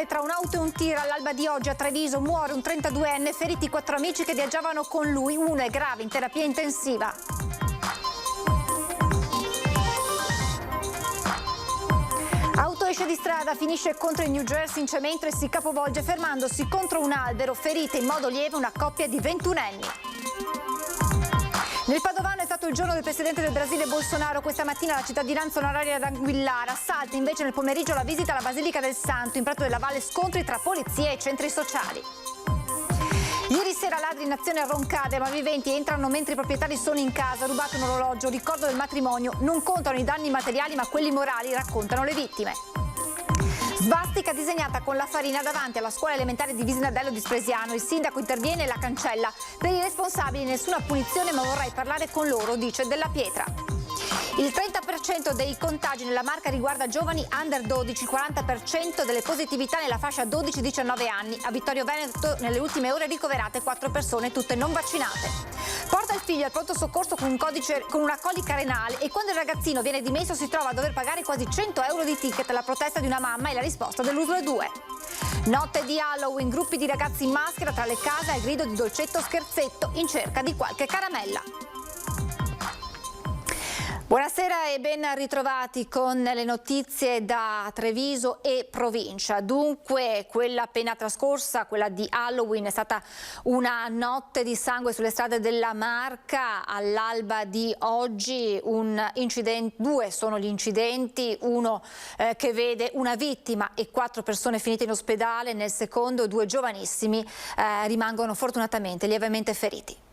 tra un'auto e un tir all'alba di oggi a Treviso. Muore un 32enne, feriti 4 amici che viaggiavano con lui. Uno è grave, in terapia intensiva. Auto esce di strada, finisce contro il New Jersey in cemento e si capovolge fermandosi contro un albero. Ferita in modo lieve una coppia di 21enni. Nel Padovano è stato il giorno del presidente del Brasile Bolsonaro. Questa mattina la cittadinanza onoraria ad Anguillara. Salta invece nel pomeriggio la visita alla Basilica del Santo. In Prato della Valle scontri tra polizia e centri sociali. Ieri sera ladri in azione a Roncade, ma viventi entrano mentre i proprietari sono in casa. Rubato un orologio, ricordo del matrimonio. Non contano i danni materiali ma quelli morali, raccontano le vittime. Svastica disegnata con la farina davanti alla scuola elementare di Visinadello di Spresiano. Il sindaco interviene e la cancella. Per i responsabili nessuna punizione, ma vorrei parlare con loro, dice Della Pietra. Il 30% dei contagi nella Marca riguarda giovani under 12, il 40% delle positività nella fascia 12-19 anni. A Vittorio Veneto nelle ultime ore ricoverate 4 persone, tutte non vaccinate. Porta il figlio al pronto soccorso con una colica renale e quando il ragazzino viene dimesso si trova a dover pagare quasi 100 euro di ticket. La protesta di una mamma e la risposta dell'USL 2. Notte di Halloween, gruppi di ragazzi in maschera tra le case al grido di dolcetto scherzetto in cerca di qualche caramella. Buonasera e ben ritrovati con le notizie da Treviso e provincia. Dunque, quella appena trascorsa, quella di Halloween, è stata una notte di sangue sulle strade della Marca. All'alba di oggi due sono gli incidenti, uno che vede una vittima e 4 persone finite in ospedale. Nel secondo 2 giovanissimi rimangono fortunatamente lievemente feriti.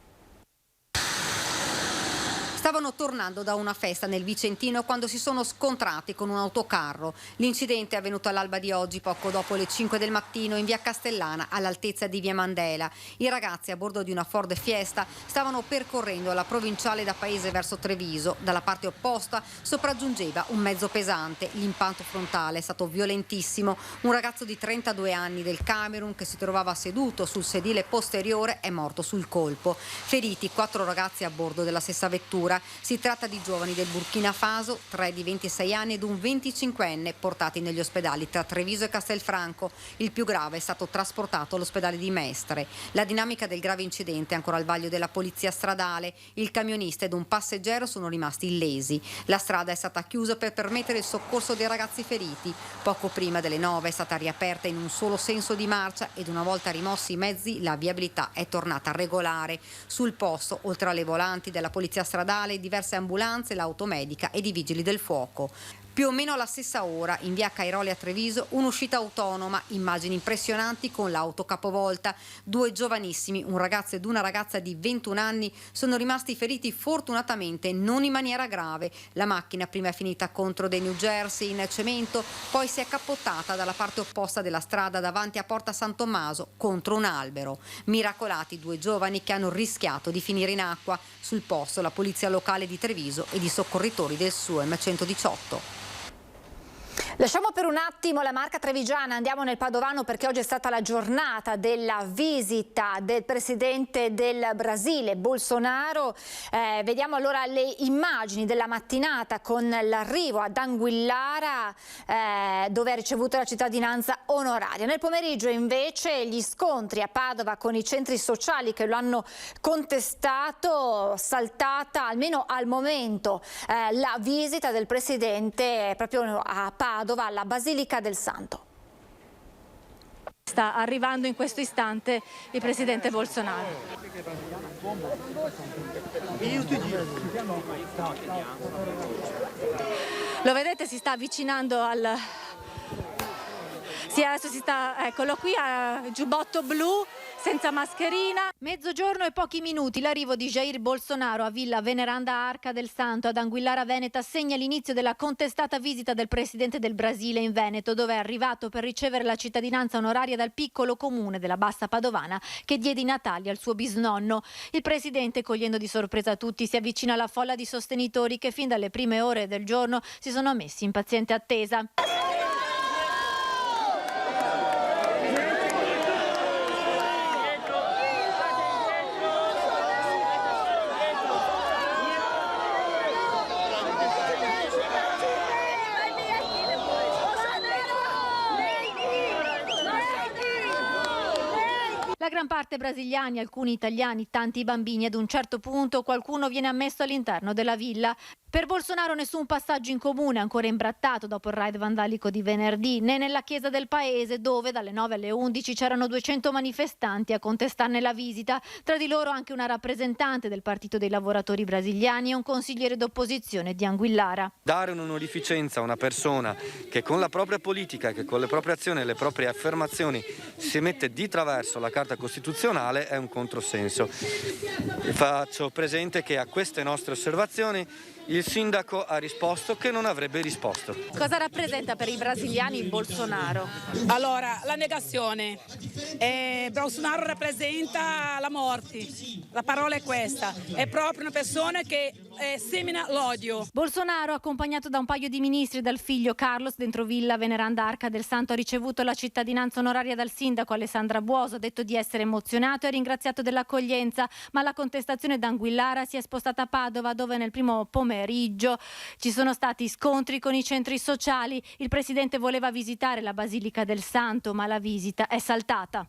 Stavano tornando da una festa nel Vicentino quando si sono scontrati con un autocarro. L'incidente è avvenuto all'alba di oggi, poco dopo le 5 del mattino, in via Castellana, all'altezza di via Mandela. I ragazzi a bordo di una Ford Fiesta stavano percorrendo la provinciale da Paese verso Treviso. Dalla parte opposta sopraggiungeva un mezzo pesante. L'impatto frontale è stato violentissimo. Un ragazzo di 32 anni del Camerun che si trovava seduto sul sedile posteriore è morto sul colpo. Feriti 4 ragazzi a bordo della stessa vettura. Si tratta di giovani del Burkina Faso, 3 di 26 anni ed un 25enne, portati negli ospedali tra Treviso e Castelfranco. Il più grave è stato trasportato all'ospedale di Mestre. La dinamica del grave incidente è ancora al vaglio della polizia stradale. Il camionista ed un passeggero sono rimasti illesi. La strada è stata chiusa per permettere il soccorso dei ragazzi feriti. Poco prima delle 9 è stata riaperta in un solo senso di marcia ed una volta rimossi i mezzi la viabilità è tornata regolare. Sul posto, oltre alle volanti della polizia stradale, diverse ambulanze, l'automedica ed i vigili del fuoco. Più o meno alla stessa ora, in via Cairoli a Treviso, un'uscita autonoma, immagini impressionanti con l'auto capovolta. 2 giovanissimi, un ragazzo ed una ragazza di 21 anni, sono rimasti feriti fortunatamente non in maniera grave. La macchina prima è finita contro dei New Jersey in cemento, poi si è cappottata dalla parte opposta della strada davanti a Porta San Tommaso contro un albero. Miracolati 2 giovani che hanno rischiato di finire in acqua. Sul posto la polizia locale di Treviso ed i soccorritori del SUEM 118. Lasciamo per un attimo la Marca trevigiana, andiamo nel Padovano perché oggi è stata la giornata della visita del presidente del Brasile, Bolsonaro. Vediamo allora le immagini della mattinata con l'arrivo ad Anguillara dove ha ricevuto la cittadinanza onoraria. Nel pomeriggio invece gli scontri a Padova con i centri sociali che lo hanno contestato, saltata almeno al momento la visita del presidente proprio a Padova alla Basilica del Santo. Sta arrivando in questo istante il presidente Bolsonaro. Lo vedete, si sta avvicinando al... Sì, adesso si sta, eccolo qui, a giubbotto blu, senza mascherina. Mezzogiorno e pochi minuti, l'arrivo di Jair Bolsonaro a Villa Veneranda Arca del Santo ad Anguillara Veneta segna l'inizio della contestata visita del presidente del Brasile in Veneto, dove è arrivato per ricevere la cittadinanza onoraria dal piccolo comune della Bassa Padovana che diede i natali al suo bisnonno. Il presidente, cogliendo di sorpresa tutti, si avvicina alla folla di sostenitori che fin dalle prime ore del giorno si sono messi in paziente attesa. La gran parte brasiliani, alcuni italiani, tanti bambini. Ad un certo punto qualcuno viene ammesso all'interno della villa. Per Bolsonaro nessun passaggio in comune, ancora imbrattato dopo il raid vandalico di venerdì, né nella chiesa del paese, dove dalle 9 alle 11 c'erano 200 manifestanti a contestarne la visita, tra di loro anche una rappresentante del Partito dei Lavoratori Brasiliani e un consigliere d'opposizione di Anguillara. Dare un'onorificenza a una persona che con la propria politica, che con le proprie azioni e le proprie affermazioni si mette di traverso la Carta Costituzionale è un controsenso. Faccio presente che a queste nostre osservazioni il sindaco ha risposto che non avrebbe risposto. Cosa rappresenta per i brasiliani Bolsonaro? Allora, la negazione. Bolsonaro rappresenta la morte. La parola è questa. È proprio una persona che semina l'odio. Bolsonaro, accompagnato da un paio di ministri e dal figlio Carlos, dentro Villa Veneranda Arca del Santo, ha ricevuto la cittadinanza onoraria dal sindaco Alessandra Buoso. Ha detto di essere emozionato e ringraziato dell'accoglienza, ma la contestazione d'Anguillara si è spostata a Padova, dove nel primo pomeriggio ci sono stati scontri con i centri sociali. Il presidente voleva visitare la Basilica del Santo, ma la visita è saltata.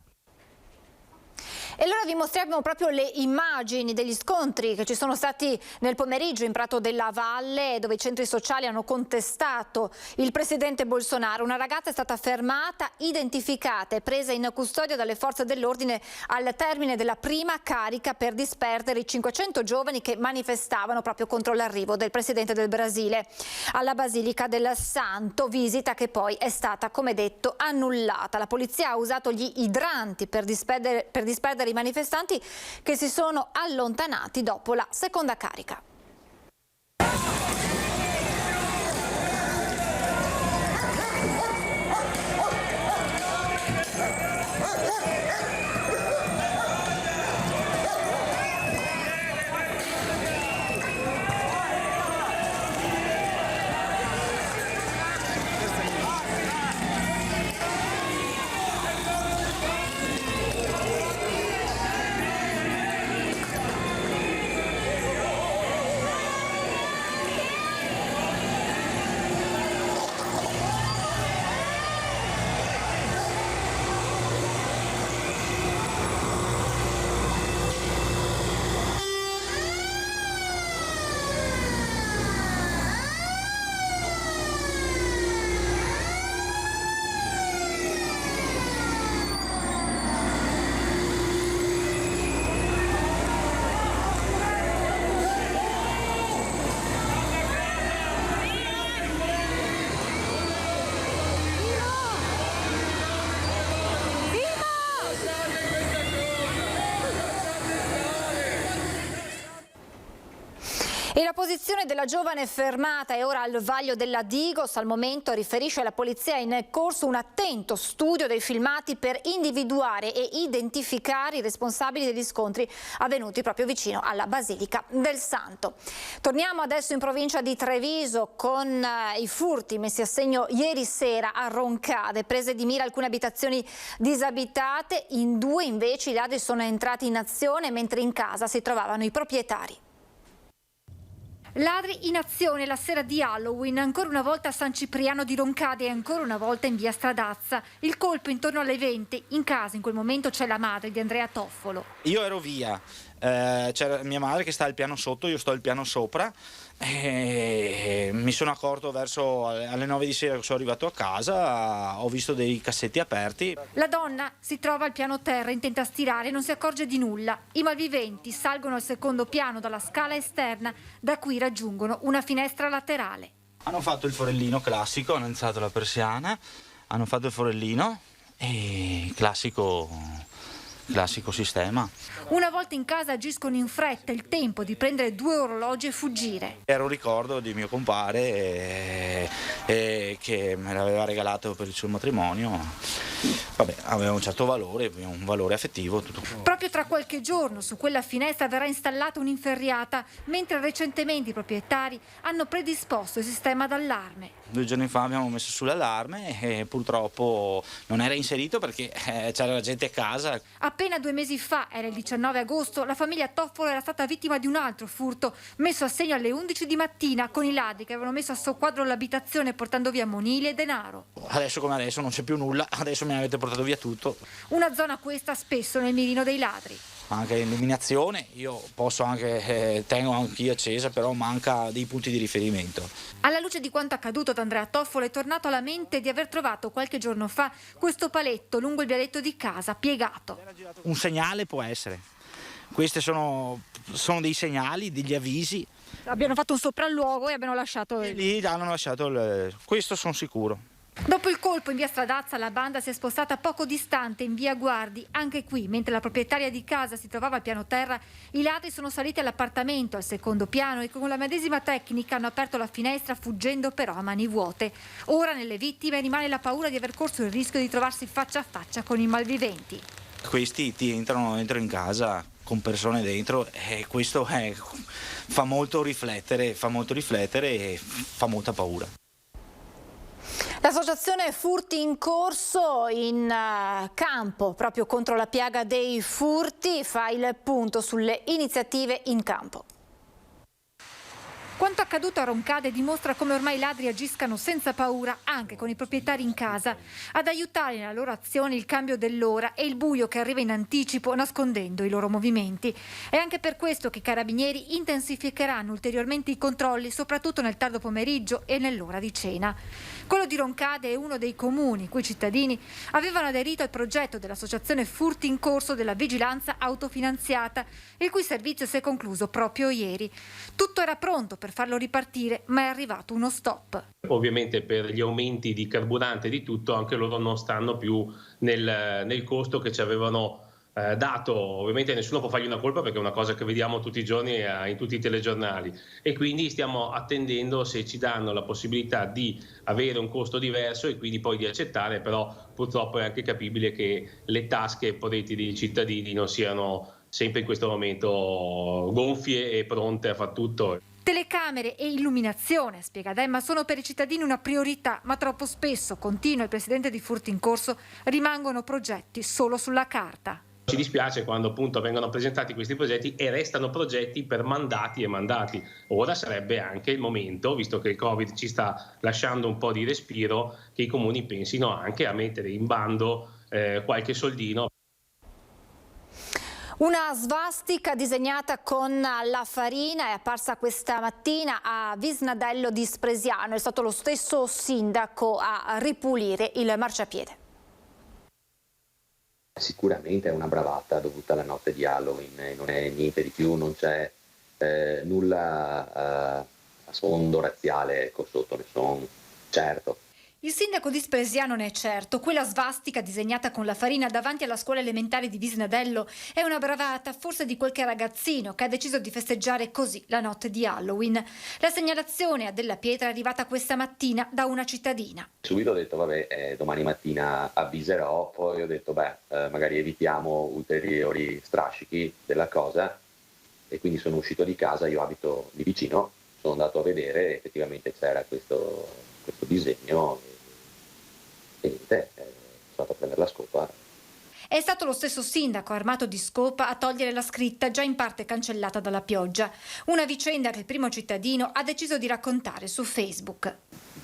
E allora vi mostriamo proprio le immagini degli scontri che ci sono stati nel pomeriggio in Prato della Valle, dove i centri sociali hanno contestato il presidente Bolsonaro. Una ragazza è stata fermata, identificata e presa in custodia dalle forze dell'ordine al termine della prima carica per disperdere i 500 giovani che manifestavano proprio contro l'arrivo del presidente del Brasile alla Basilica del Santo, visita che poi è stata, come detto, annullata. La polizia ha usato gli idranti per disperdere i manifestanti che si sono allontanati dopo la seconda carica. E la posizione della giovane fermata è ora al vaglio della Digos. Al momento, riferisce la polizia, in corso un attento studio dei filmati per individuare e identificare i responsabili degli scontri avvenuti proprio vicino alla Basilica del Santo. Torniamo adesso in provincia di Treviso con i furti messi a segno ieri sera a Roncade. Prese di mira alcune abitazioni disabitate, in due invece i ladri sono entrati in azione mentre in casa si trovavano i proprietari. Ladri in azione la sera di Halloween, ancora una volta a San Cipriano di Roncade e ancora una volta in via Stradazza. Il colpo intorno alle 20, in casa in quel momento c'è la madre di Andrea Toffolo. Io ero via, c'era mia madre che sta al piano sotto, io sto al piano sopra e mi sono accorto verso alle 9 di sera che sono arrivato a casa, ho visto dei cassetti aperti. La donna si trova al piano terra, intenta stirare e non si accorge di nulla. I malviventi salgono al secondo piano dalla scala esterna, da cui raggiungono una finestra laterale. Hanno fatto il forellino classico, hanno alzato la persiana, hanno fatto il forellino e classico sistema. Una volta in casa agiscono in fretta, il tempo di prendere 2 orologi e fuggire. Era un ricordo di mio compare che me l'aveva regalato per il suo matrimonio. Vabbè, aveva un certo valore, un valore affettivo. Tutto. Proprio tra qualche giorno su quella finestra verrà installata un'inferriata, mentre recentemente i proprietari hanno predisposto il sistema d'allarme. 2 giorni fa abbiamo messo sull'allarme e purtroppo non era inserito perché c'era la gente a casa. Appena 2 mesi fa, era il 19 agosto, la famiglia Toffolo era stata vittima di un altro furto messo a segno alle 11 di mattina con i ladri che avevano messo a soqquadro l'abitazione portando via monili e denaro. Adesso come adesso non c'è più nulla, adesso mi avete portato via tutto. Una zona questa spesso nel mirino dei ladri. Anche l'illuminazione, io posso anche, tengo anch'io accesa, però manca dei punti di riferimento. Alla luce di quanto accaduto ad Andrea Toffolo è tornato alla mente di aver trovato qualche giorno fa questo paletto lungo il vialetto di casa, piegato. Un segnale può essere. Questi sono dei segnali, degli avvisi. Abbiano fatto un sopralluogo e abbiano lasciato... E lì hanno lasciato questo sono sicuro. Dopo il colpo in via Stradazza, la banda si è spostata poco distante in via Guardi. Anche qui, mentre la proprietaria di casa si trovava al piano terra, i ladri sono saliti all'appartamento al secondo piano e con la medesima tecnica hanno aperto la finestra, fuggendo però a mani vuote. Ora nelle vittime rimane la paura di aver corso il rischio di trovarsi faccia a faccia con i malviventi. Questi ti entrano in casa con persone dentro e questo fa molto riflettere e fa molta paura. L'associazione Furti in Corso in campo proprio contro la piaga dei furti fa il punto sulle iniziative in campo. Quanto accaduto a Roncade dimostra come ormai i ladri agiscano senza paura anche con i proprietari in casa. Ad aiutare nella loro azione il cambio dell'ora e il buio che arriva in anticipo nascondendo i loro movimenti. È anche per questo che i carabinieri intensificheranno ulteriormente i controlli soprattutto nel tardo pomeriggio e nell'ora di cena. Quello di Roncade è uno dei comuni in cui i cittadini avevano aderito al progetto dell'associazione Furti in Corso della vigilanza autofinanziata, il cui servizio si è concluso proprio ieri. Tutto era pronto per farlo ripartire, ma è arrivato uno stop. Ovviamente per gli aumenti di carburante e di tutto, anche loro non stanno più nel costo che ci avevano dato. Ovviamente nessuno può fargli una colpa perché è una cosa che vediamo tutti i giorni in tutti i telegiornali e quindi stiamo attendendo se ci danno la possibilità di avere un costo diverso e quindi poi di accettare, però purtroppo è anche capibile che le tasche potenti dei cittadini non siano sempre in questo momento gonfie e pronte a far tutto. Telecamere e illuminazione, spiega Demma, sono per i cittadini una priorità, ma troppo spesso, continua il presidente di Furti in Corso, rimangono progetti solo sulla carta. Ci dispiace quando appunto vengono presentati questi progetti e restano progetti per mandati e mandati. Ora sarebbe anche il momento, visto che il Covid ci sta lasciando un po' di respiro, che i comuni pensino anche a mettere in bando qualche soldino. Una svastica disegnata con la farina è apparsa questa mattina a Visnadello di Spresiano. È stato lo stesso sindaco a ripulire il marciapiede. Sicuramente è una bravata dovuta alla notte di Halloween, non è niente di più, non c'è nulla a sfondo razziale sotto, ne sono certo. Il sindaco di Spresiano ne è certo. Quella svastica disegnata con la farina davanti alla scuola elementare di Visnadello è una bravata, forse di qualche ragazzino che ha deciso di festeggiare così la notte di Halloween. La segnalazione a Della Pietra è arrivata questa mattina da una cittadina. Subito ho detto vabbè, domani mattina avviserò, poi ho detto magari evitiamo ulteriori strascichi della cosa e quindi sono uscito di casa, io abito lì vicino, sono andato a vedere, effettivamente c'era questo disegno e niente, sono andato a prendere la scopa. È stato lo stesso sindaco armato di scopa a togliere la scritta già in parte cancellata dalla pioggia. Una vicenda che il primo cittadino ha deciso di raccontare su Facebook.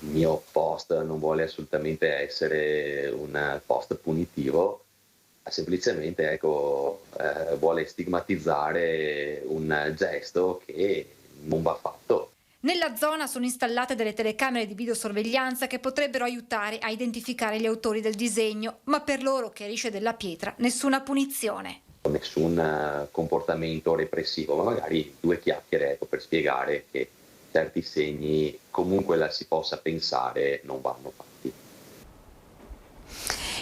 Il mio post non vuole assolutamente essere un post punitivo, semplicemente vuole stigmatizzare un gesto che non va fatto. Nella zona sono installate delle telecamere di videosorveglianza che potrebbero aiutare a identificare gli autori del disegno, ma per loro, chiarisce Della Pietra, nessuna punizione. Nessun comportamento repressivo, ma magari 2 chiacchiere per spiegare che certi segni, comunque la si possa pensare, non vanno fatti.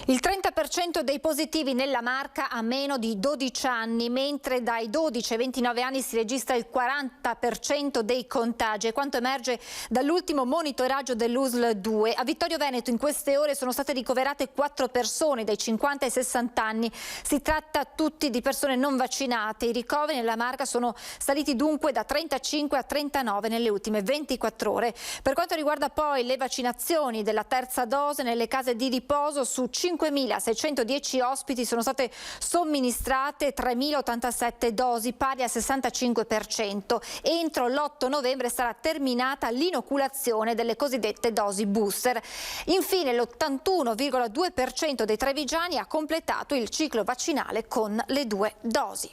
Il 30% dei positivi nella Marca ha meno di 12 anni, mentre dai 12 ai 29 anni si registra il 40% dei contagi. È quanto emerge dall'ultimo monitoraggio dell'USL 2. A Vittorio Veneto in queste ore sono state ricoverate 4 persone dai 50 ai 60 anni. Si tratta tutti di persone non vaccinate. I ricoveri nella Marca sono saliti dunque da 35 a 39 nelle ultime 24 ore. Per quanto riguarda poi le vaccinazioni della terza dose nelle case di riposo, su 5.610 ospiti sono state somministrate 3.087 dosi, pari al 65%. Entro l'8 novembre sarà terminata l'inoculazione delle cosiddette dosi booster. Infine l'81,2% dei trevigiani ha completato il ciclo vaccinale con le 2 dosi.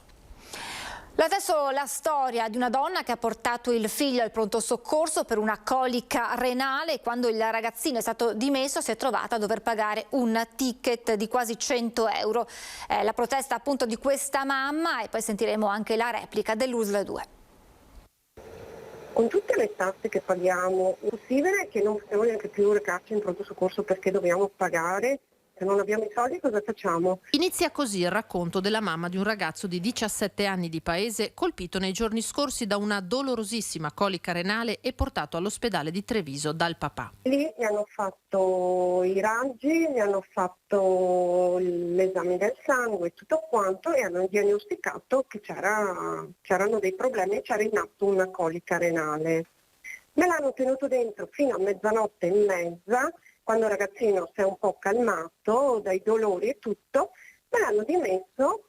Adesso la storia di una donna che ha portato il figlio al pronto soccorso per una colica renale. Quando il ragazzino è stato dimesso si è trovata a dover pagare un ticket di quasi 100 euro. La protesta appunto di questa mamma, e poi sentiremo anche la replica dell'USL 2. Con tutte le tasse che paghiamo, è possibile che non possiamo neanche più recarci in pronto soccorso perché dobbiamo pagare? Se non abbiamo i soldi cosa facciamo? Inizia così il racconto della mamma di un ragazzo di 17 anni di paese colpito nei giorni scorsi da una dolorosissima colica renale e portato all'ospedale di Treviso dal papà. Lì mi hanno fatto i raggi, mi hanno fatto l'esame del sangue e tutto quanto e hanno diagnosticato che c'erano dei problemi e c'era in atto una colica renale. Me l'hanno tenuto dentro fino a mezzanotte e mezza. Quando il ragazzino si è un po' calmato dai dolori e tutto, me l'hanno dimesso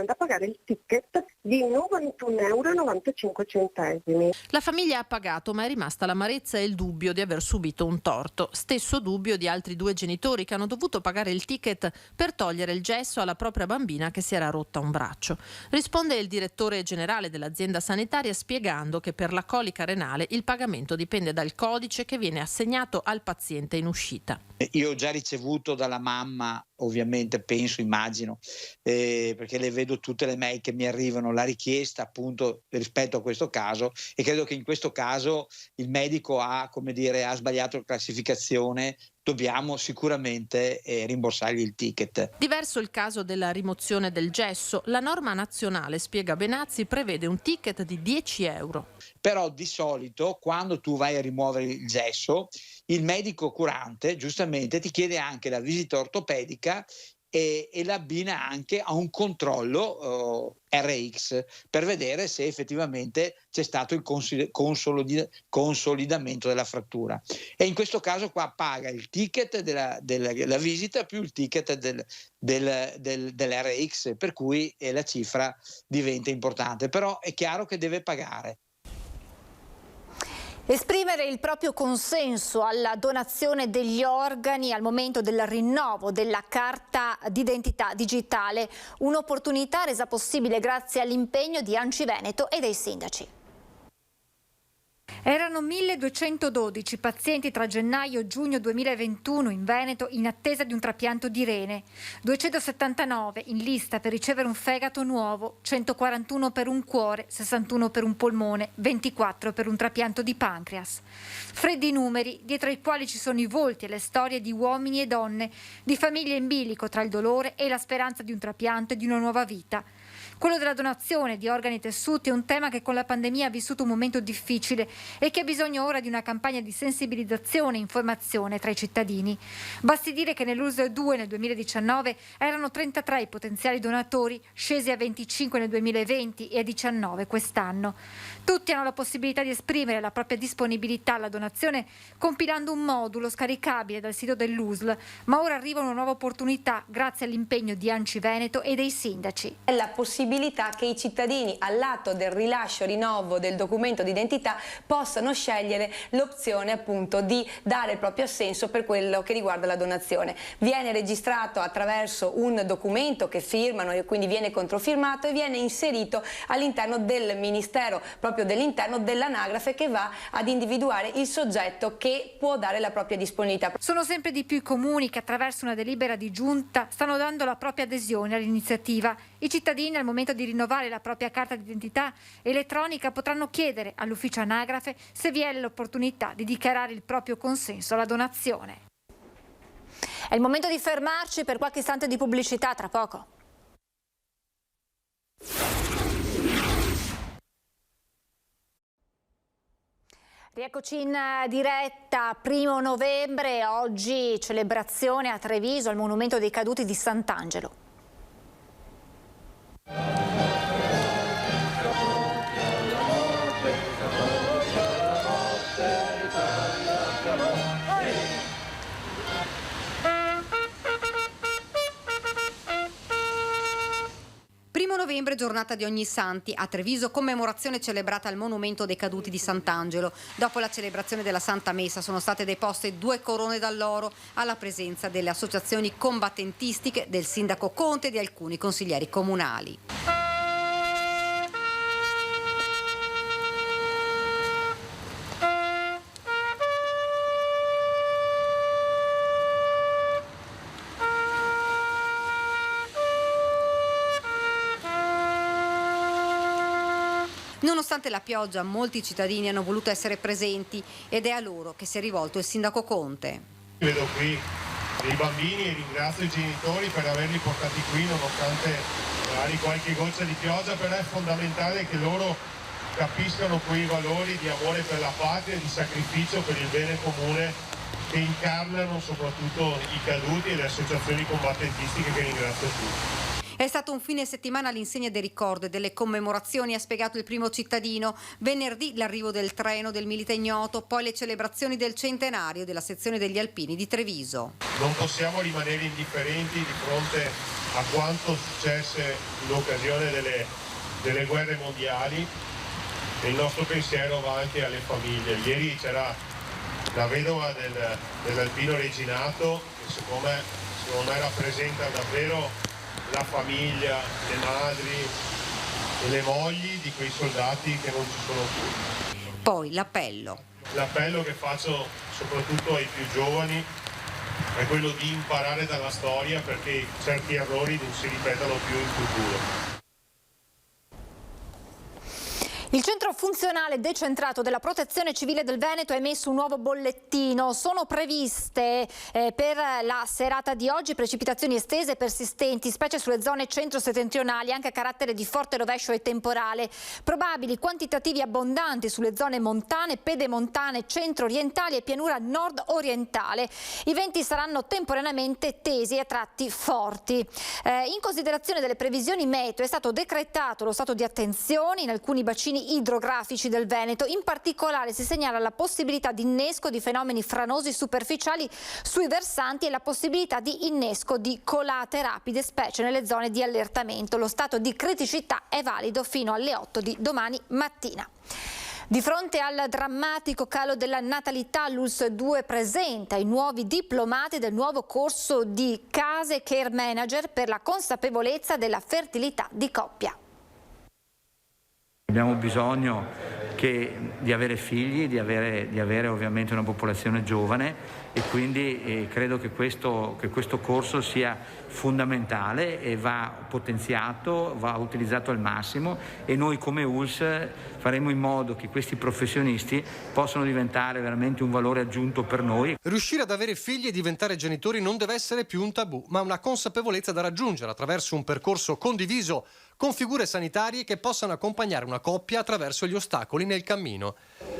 da pagare il ticket di 91,95 euro. La famiglia ha pagato, ma è rimasta l'amarezza e il dubbio di aver subito un torto. Stesso dubbio di altri 2 genitori che hanno dovuto pagare il ticket per togliere il gesso alla propria bambina che si era rotta un braccio. Risponde il direttore generale dell'azienda sanitaria spiegando che per la colica renale il pagamento dipende dal codice che viene assegnato al paziente in uscita. Io ho già ricevuto dalla mamma, ovviamente immagino, perché le vedo tutte le mail che mi arrivano, la richiesta appunto rispetto a questo caso, e credo che in questo caso il medico ha sbagliato la classificazione. Dobbiamo sicuramente rimborsargli il ticket. Diverso il caso della rimozione del gesso. La norma nazionale, spiega Benazzi, prevede un ticket di 10 euro. Però di solito quando tu vai a rimuovere il gesso, il medico curante giustamente ti chiede anche la visita ortopedica e l'abbina anche a un controllo RX per vedere se effettivamente c'è stato il consolidamento della frattura, e in questo caso qua paga il ticket della visita più il ticket dell'RX, per cui la cifra diventa importante, però è chiaro che deve pagare. Esprimere il proprio consenso alla donazione degli organi al momento del rinnovo della carta d'identità digitale, un'opportunità resa possibile grazie all'impegno di ANCI Veneto e dei sindaci. Erano 1212 pazienti tra gennaio e giugno 2021 in Veneto in attesa di un trapianto di rene, 279 in lista per ricevere un fegato nuovo, 141 per un cuore, 61 per un polmone, 24 per un trapianto di pancreas. Freddi numeri dietro i quali ci sono i volti e le storie di uomini e donne, di famiglie in bilico tra il dolore e la speranza di un trapianto e di una nuova vita. Quello della donazione di organi e tessuti è un tema che con la pandemia ha vissuto un momento difficile e che ha bisogno ora di una campagna di sensibilizzazione e informazione tra i cittadini. Basti dire che nell'USL 2 nel 2019 erano 33 i potenziali donatori, scesi a 25 nel 2020 e a 19 quest'anno. Tutti hanno la possibilità di esprimere la propria disponibilità alla donazione compilando un modulo scaricabile dal sito dell'USL, ma ora arriva una nuova opportunità grazie all'impegno di ANCI Veneto e dei sindaci. È la possibilità che i cittadini all'atto del rilascio rinnovo del documento d'identità possano scegliere l'opzione appunto di dare il proprio assenso per quello che riguarda la donazione. Viene registrato attraverso un documento che firmano e quindi viene controfirmato e viene inserito all'interno del Ministero proprio dell'Interno dell'anagrafe che va ad individuare il soggetto che può dare la propria disponibilità. Sono sempre di più i comuni che attraverso una delibera di giunta stanno dando la propria adesione all'iniziativa. I cittadini al momento di rinnovare la propria carta d'identità elettronica potranno chiedere all'ufficio anagrafe se vi è l'opportunità di dichiarare il proprio consenso alla donazione. È il momento di fermarci per qualche istante di pubblicità, tra poco. Rieccoci in diretta, 1° novembre, oggi celebrazione a Treviso al Monumento dei Caduti di Sant'Angelo. Novembre, giornata di Ognissanti, a Treviso commemorazione celebrata al Monumento dei Caduti di Sant'Angelo. Dopo la celebrazione della Santa Messa sono state deposte 2 corone d'alloro alla presenza delle associazioni combattentistiche, del sindaco Conte e di alcuni consiglieri comunali. Nonostante la pioggia, molti cittadini hanno voluto essere presenti ed è a loro che si è rivolto il sindaco Conte. Vedo qui dei bambini e ringrazio i genitori per averli portati qui nonostante magari qualche goccia di pioggia, però è fondamentale che loro capiscano quei valori di amore per la patria e di sacrificio per il bene comune che incarnano soprattutto i caduti e le associazioni combattentistiche, che ringrazio tutti. È stato un fine settimana all'insegna del ricordo e delle commemorazioni, ha spiegato il primo cittadino. Venerdì l'arrivo del treno del Milite Ignoto, poi le celebrazioni del centenario della sezione degli Alpini di Treviso. Non possiamo rimanere indifferenti di fronte a quanto successe in occasione delle guerre mondiali e il nostro pensiero va anche alle famiglie. Ieri c'era la vedova dell'Alpino Reginato che secondo me rappresenta davvero la famiglia, le madri e le mogli di quei soldati che non ci sono più. Poi l'appello. L'appello che faccio soprattutto ai più giovani è quello di imparare dalla storia perché certi errori non si ripetano più in futuro. Il centro funzionale decentrato della Protezione Civile del Veneto ha emesso un nuovo bollettino. Sono previste per la serata di oggi precipitazioni estese e persistenti, specie sulle zone centro-settentrionali, anche a carattere di forte rovescio e temporale. Probabili quantitativi abbondanti sulle zone montane, pedemontane, centro-orientali e pianura nord-orientale. I venti saranno temporaneamente tesi e a tratti forti. In considerazione delle previsioni meteo è stato decretato lo stato di attenzione in alcuni bacini idrografici del Veneto. In particolare si segnala la possibilità di innesco di fenomeni franosi superficiali sui versanti e la possibilità di innesco di colate rapide, specie nelle zone di allertamento. Lo stato di criticità è valido fino alle 8 di domani mattina. Di fronte al drammatico calo della natalità, l'ULSS 2 presenta i nuovi diplomati del nuovo corso di Case Care Manager per la consapevolezza della fertilità di coppia. Abbiamo bisogno di avere figli, di avere ovviamente una popolazione giovane e quindi credo che questo corso sia fondamentale e va potenziato, va utilizzato al massimo e noi come ULSS faremo in modo che questi professionisti possano diventare veramente un valore aggiunto per noi. Riuscire ad avere figli e diventare genitori non deve essere più un tabù, ma una consapevolezza da raggiungere attraverso un percorso condiviso con figure sanitarie che possano accompagnare una coppia attraverso gli ostacoli nel cammino.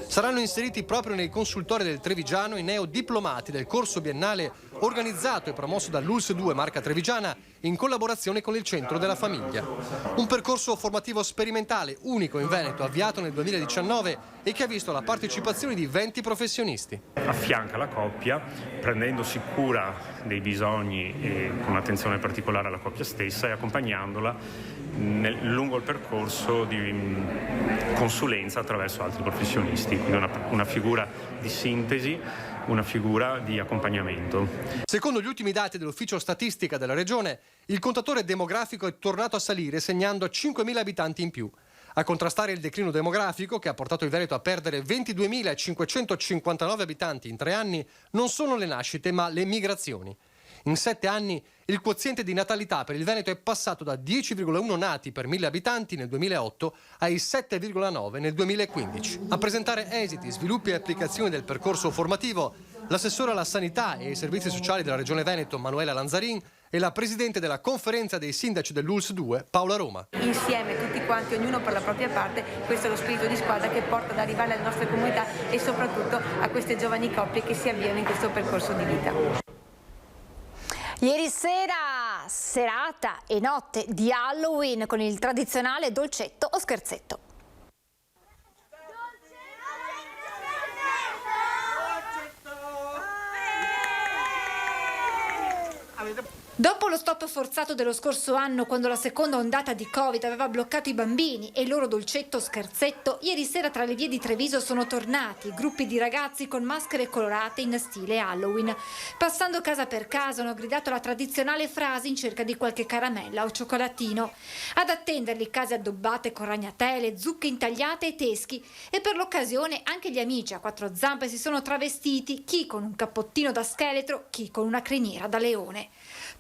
Saranno inseriti proprio nei consultori del Trevigiano i neodiplomati del corso biennale organizzato e promosso dall'ULSS 2 Marca Trevigiana in collaborazione con il Centro della Famiglia. Un percorso formativo sperimentale unico in Veneto avviato nel 2019 e che ha visto la partecipazione di 20 professionisti. Affianca la coppia prendendosi cura dei bisogni e con attenzione particolare alla coppia stessa e accompagnandola lungo il percorso di consulenza attraverso altri professionisti, quindi una figura di sintesi, una figura di accompagnamento. Secondo gli ultimi dati dell'Ufficio Statistica della Regione, il contatore demografico è tornato a salire segnando 5.000 abitanti in più. A contrastare il declino demografico, che ha portato il Veneto a perdere 22.559 abitanti in 3 anni, non sono le nascite ma le migrazioni. In 7 anni il quoziente di natalità per il Veneto è passato da 10,1 nati per 1.000 abitanti nel 2008 ai 7,9 nel 2015. A presentare esiti, sviluppi e applicazioni del percorso formativo l'assessore alla sanità e ai servizi sociali della Regione Veneto Manuela Lanzarin e la presidente della conferenza dei sindaci dell'ULSS 2 Paola Roma. Insieme tutti quanti, ognuno per la propria parte, questo è lo spirito di squadra che porta ad arrivare alle nostre comunità e soprattutto a queste giovani coppie che si avviano in questo percorso di vita. Ieri sera, serata e notte di Halloween con il tradizionale dolcetto o scherzetto. Dopo lo stop forzato dello scorso anno, quando la seconda ondata di Covid aveva bloccato i bambini e il loro dolcetto scherzetto, ieri sera tra le vie di Treviso sono tornati gruppi di ragazzi con maschere colorate in stile Halloween. Passando casa per casa hanno gridato la tradizionale frase in cerca di qualche caramella o cioccolatino. Ad attenderli case addobbate con ragnatele, zucche intagliate e teschi, e per l'occasione anche gli amici a quattro zampe si sono travestiti, chi con un cappottino da scheletro, chi con una criniera da leone.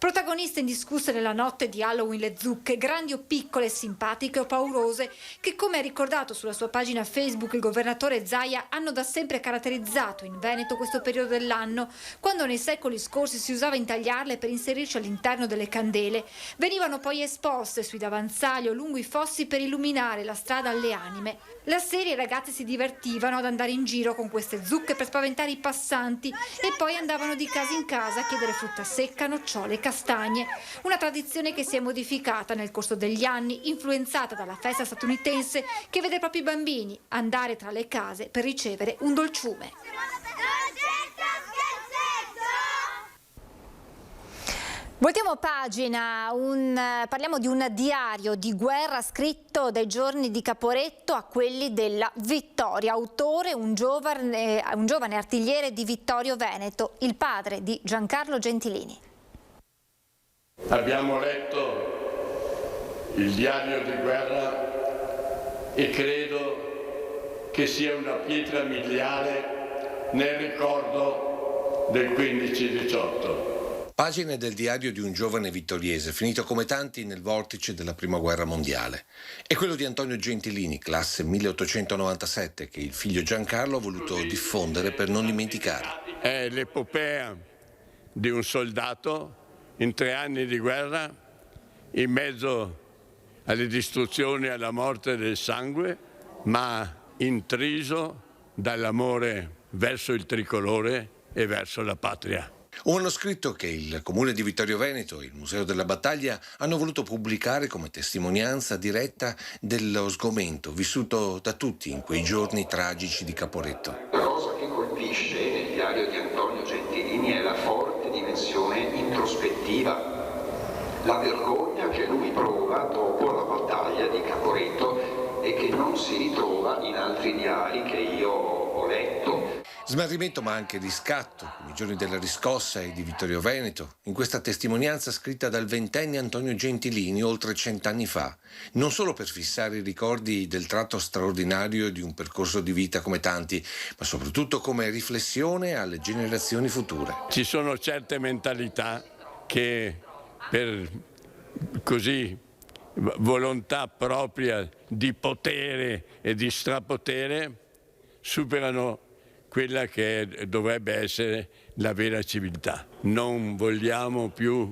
Protagoniste indiscusse nella notte di Halloween le zucche, grandi o piccole, simpatiche o paurose, che, come ha ricordato sulla sua pagina Facebook il governatore Zaia, hanno da sempre caratterizzato in Veneto questo periodo dell'anno, quando nei secoli scorsi si usava intagliarle per inserirci all'interno delle candele. Venivano poi esposte sui davanzali o lungo i fossi per illuminare la strada alle anime. La sera i ragazzi si divertivano ad andare in giro con queste zucche per spaventare i passanti e poi andavano di casa in casa a chiedere frutta secca, nocciole e castagne. Una tradizione che si è modificata nel corso degli anni, influenzata dalla festa statunitense che vede proprio i bambini andare tra le case per ricevere un dolciume. Voltiamo pagina, parliamo di un diario di guerra scritto dai giorni di Caporetto a quelli della vittoria. Autore un giovane artigliere di Vittorio Veneto, il padre di Giancarlo Gentilini. Abbiamo letto il diario di guerra e credo che sia una pietra miliare nel ricordo del 15-18. Pagine del diario di un giovane vittoriese, finito come tanti nel vortice della Prima Guerra Mondiale. È quello di Antonio Gentilini, classe 1897, che il figlio Giancarlo ha voluto diffondere per non dimenticare. È l'epopea di un soldato in 3 anni di guerra, in mezzo alle distruzioni e alla morte del sangue, ma intriso dall'amore verso il tricolore e verso la patria. Un manoscritto che il Comune di Vittorio Veneto e il Museo della Battaglia hanno voluto pubblicare come testimonianza diretta dello sgomento vissuto da tutti in quei giorni tragici di Caporetto. La cosa che colpisce nel diario di Antonio Gentilini è la forte dimensione introspettiva, la vergogna che lui prova dopo la battaglia di Caporetto e che non si ritrova in altri diari che io ho letto. Smarrimento ma anche riscatto, come i giorni della riscossa e di Vittorio Veneto, in questa testimonianza scritta dal ventenne Antonio Gentilini oltre 100 anni fa, non solo per fissare i ricordi del tratto straordinario di un percorso di vita come tanti, ma soprattutto come riflessione alle generazioni future. Ci sono certe mentalità che per così volontà propria di potere e di strapotere superano quella che dovrebbe essere la vera civiltà. Non vogliamo più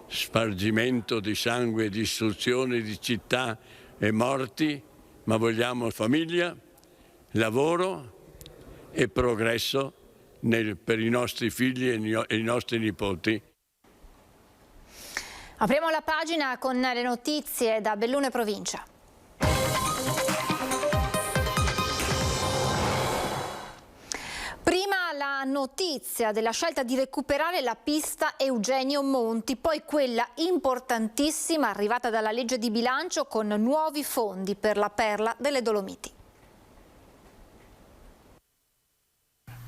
spargimento di sangue, distruzione di città e morti, ma vogliamo famiglia, lavoro e progresso per i nostri figli e i nostri nipoti. Apriamo la pagina con le notizie da Belluno e provincia. Prima la notizia della scelta di recuperare la pista Eugenio Monti, poi quella importantissima arrivata dalla legge di bilancio con nuovi fondi per la perla delle Dolomiti.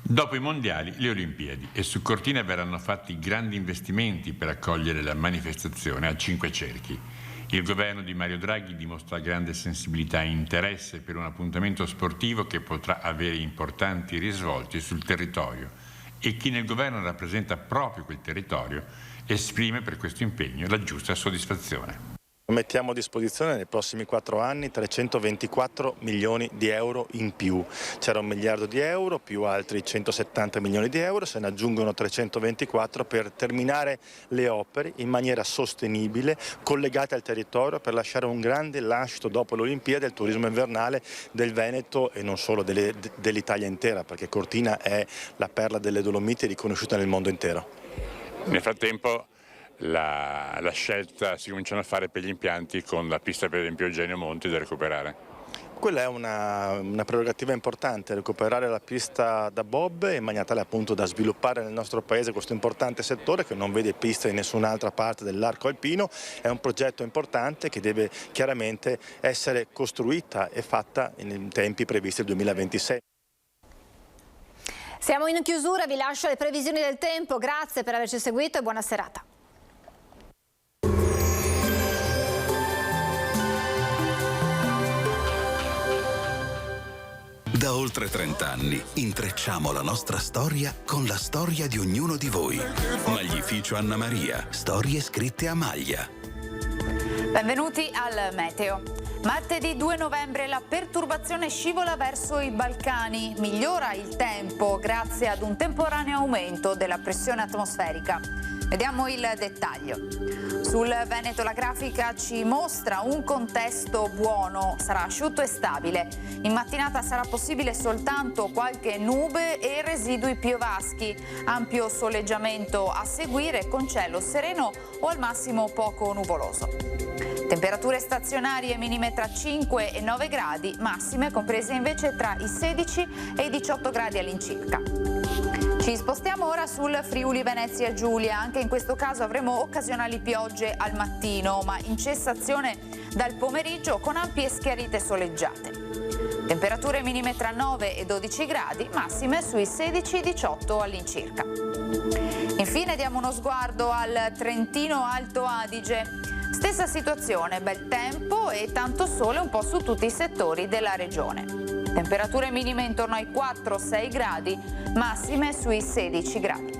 Dopo i mondiali, le Olimpiadi, e su Cortina verranno fatti grandi investimenti per accogliere la manifestazione a 5 cerchi. Il governo di Mario Draghi dimostra grande sensibilità e interesse per un appuntamento sportivo che potrà avere importanti risvolti sul territorio e chi nel governo rappresenta proprio quel territorio esprime per questo impegno la giusta soddisfazione. Mettiamo a disposizione nei prossimi 4 anni 324 milioni di euro in più. C'era 1 miliardo di euro più altri 170 milioni di euro, se ne aggiungono 324 per terminare le opere in maniera sostenibile, collegate al territorio, per lasciare un grande lascito dopo le Olimpiadi del turismo invernale del Veneto e non solo dell'Italia intera, perché Cortina è la perla delle Dolomiti riconosciuta nel mondo intero. Nel frattempo la scelta si cominciano a fare per gli impianti con la pista per esempio Eugenio Monti da recuperare. Quella è una prerogativa importante, recuperare la pista da bob in maniera tale appunto da sviluppare nel nostro paese questo importante settore che non vede piste in nessun'altra parte dell'arco alpino. È un progetto importante che deve chiaramente essere costruita e fatta in tempi previsti del 2026. Siamo in chiusura, vi lascio le previsioni del tempo, grazie per averci seguito e buona serata. Da oltre 30 anni intrecciamo la nostra storia con la storia di ognuno di voi. Maglificio Anna Maria, storie scritte a maglia. Benvenuti al meteo. Martedì 2 novembre la perturbazione scivola verso i Balcani, migliora il tempo grazie ad un temporaneo aumento della pressione atmosferica. Vediamo il dettaglio. Sul Veneto la grafica ci mostra un contesto buono, sarà asciutto e stabile. In mattinata sarà possibile soltanto qualche nube e residui piovaschi, ampio soleggiamento a seguire con cielo sereno o al massimo poco nuvoloso. Temperature stazionarie minime tra 5 e 9 gradi, massime comprese invece tra i 16 e i 18 gradi all'incirca. Ci spostiamo ora sul Friuli Venezia Giulia, anche in questo caso avremo occasionali piogge al mattino, ma in cessazione dal pomeriggio con ampie schiarite soleggiate. Temperature minime tra 9 e 12 gradi, massime sui 16-18 all'incirca. Infine diamo uno sguardo al Trentino Alto Adige. Stessa situazione, bel tempo e tanto sole un po' su tutti i settori della regione. Temperature minime intorno ai 4-6 gradi, massime sui 16 gradi.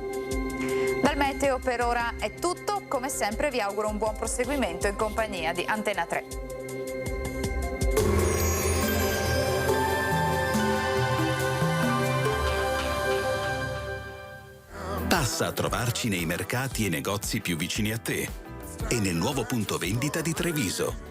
Dal meteo per ora è tutto, come sempre vi auguro un buon proseguimento in compagnia di Antena 3. Passa a trovarci nei mercati e negozi più vicini a te e nel nuovo punto vendita di Treviso.